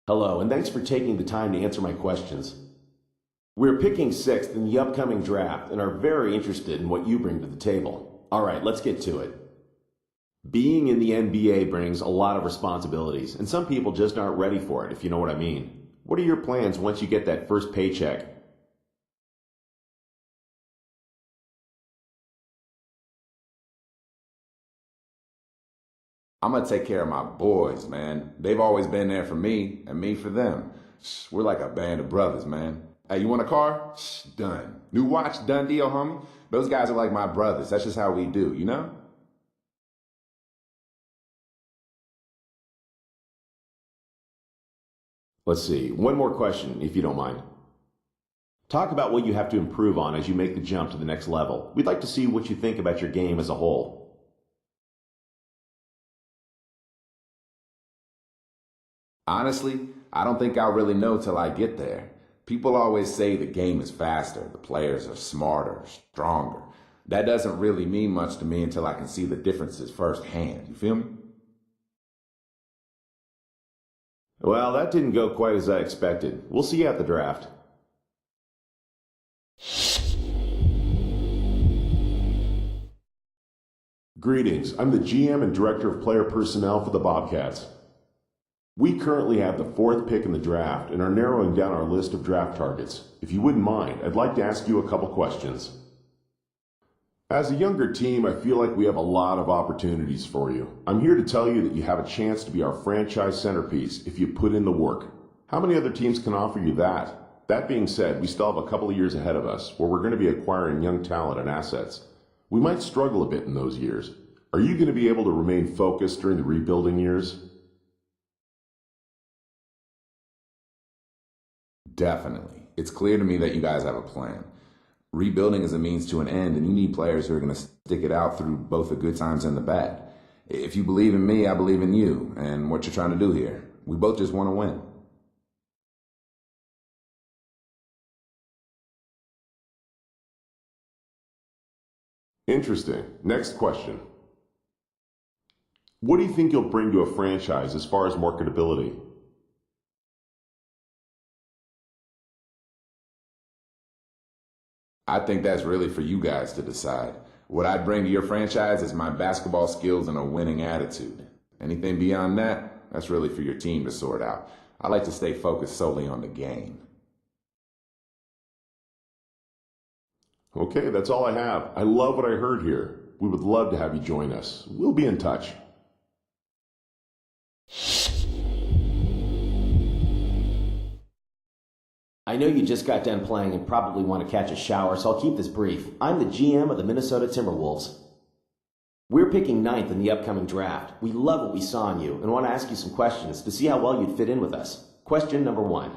Hello, and thanks for taking the time to answer my questions. We're picking sixth in the upcoming draft and are very interested in what you bring to the table. All right, let's get to it. Being in the NBA brings a lot of responsibilities, and some people just aren't ready for it, if you know what I mean. What are your plans once you get that first paycheck? I'm gonna take care of my boys, man. They've always been there for me and me for them. We're like a band of brothers, man. Hey, you want a car? Done. New watch? Done deal, homie. Those guys are like my brothers. That's just how we do, you know? Let's see, one more question, if you don't mind. Talk about what you have to improve on as you make the jump to the next level. We'd like to see what you think about your game as a whole. Honestly, I don't think I'll really know till I get there. People always say the game is faster, the players are smarter, stronger. That doesn't really mean much to me until I can see the differences firsthand. You feel me? Well, that didn't go quite as I expected. We'll see you at the draft. Greetings, I'm the GM and Director of Player Personnel for the Bobcats. We currently have the fourth pick in the draft and are narrowing down our list of draft targets. If you wouldn't mind, I'd like to ask you a couple questions. As a younger team, I feel like we have a lot of opportunities for you. I'm here to tell you that you have a chance to be our franchise centerpiece if you put in the work. How many other teams can offer you that? That being said, we still have a couple of years ahead of us where we're going to be acquiring young talent and assets. We might struggle a bit in those years. Are you going to be able to remain focused during the rebuilding years? Definitely. It's clear to me that you guys have a plan. Rebuilding is a means to an end, and you need players who are going to stick it out through both the good times and the bad. If you believe in me, I believe in you and what you're trying to do here. We both just want to win. Interesting. Next question. What do you think you'll bring to a franchise as far as marketability? I think that's really for you guys to decide. What I bring to your franchise is my basketball skills and a winning attitude. Anything beyond that, that's really for your team to sort out. I like to stay focused solely on the game. Okay, that's all I have. I love what I heard here. We would love to have you join us. We'll be in touch. I know you just got done playing and probably want to catch a shower, so I'll keep this brief. I'm the GM of the Minnesota Timberwolves. We're picking ninth in the upcoming draft. We love what we saw in you and want to ask you some questions to see how well you'd fit in with us. Question number one.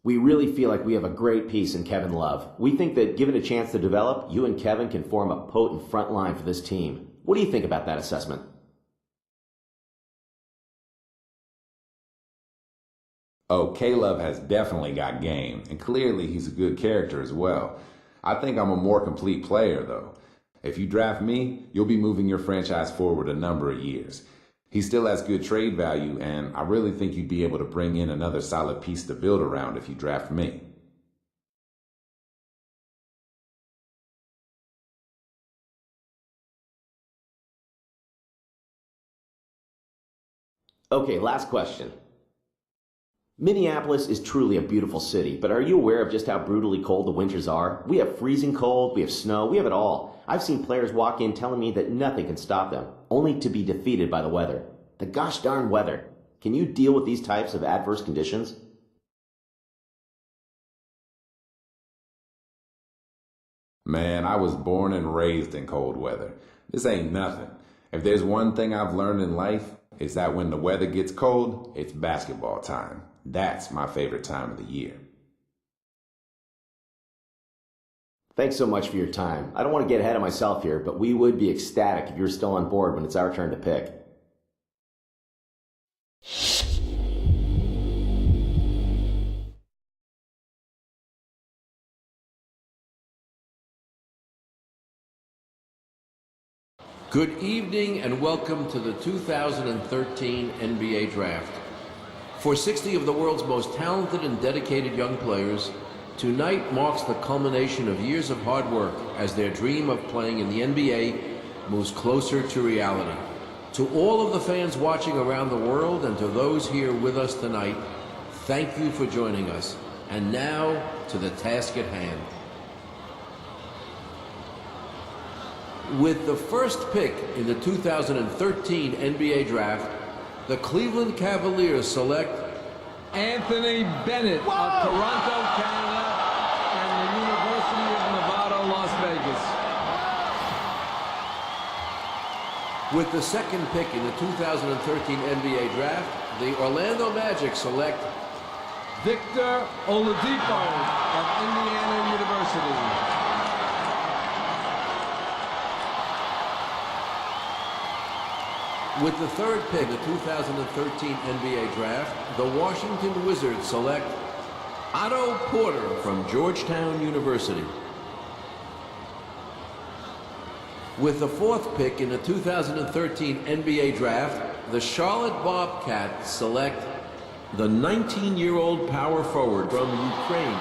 We really feel like we have a great piece in Kevin Love. We think that given a chance to develop, you and Kevin can form a potent front line for this team. What do you think about that assessment? Oh, Caleb has definitely got game, and clearly he's a good character as well. I think I'm a more complete player, though. If you draft me, you'll be moving your franchise forward a number of years. He still has good trade value, and I really think you'd be able to bring in another solid piece to build around if you draft me. Okay, last question. Minneapolis is truly a beautiful city, but are you aware of just how brutally cold the winters are? We have freezing cold, we have snow, we have it all. I've seen players walk in telling me that nothing can stop them, only to be defeated by the weather. The gosh darn weather. Can you deal with these types of adverse conditions? Man, I was born and raised in cold weather. This ain't nothing. If there's one thing I've learned in life, it's that when the weather gets cold, it's basketball time. That's my favorite time of the year. Thanks so much for your time. I don't want to get ahead of myself here, but we would be ecstatic if you're still on board when it's our turn to pick. Good evening and welcome to the 2013 NBA Draft. For 60 of the world's most talented and dedicated young players, tonight marks the culmination of years of hard work as their dream of playing in the NBA moves closer to reality. To all of the fans watching around the world and to those here with us tonight, thank you for joining us. And now to the task at hand. With the first pick in the 2013 NBA Draft, the Cleveland Cavaliers select Anthony Bennett of Toronto, Canada, and the University of Nevada, Las Vegas. With the second pick in the 2013 NBA Draft, the Orlando Magic select Victor Oladipo of Indiana University. With the third pick in the 2013 NBA Draft, the Washington Wizards select Otto Porter from Georgetown University. With the fourth pick in the 2013 NBA Draft, the Charlotte Bobcats select the 19-year-old power forward from Ukraine,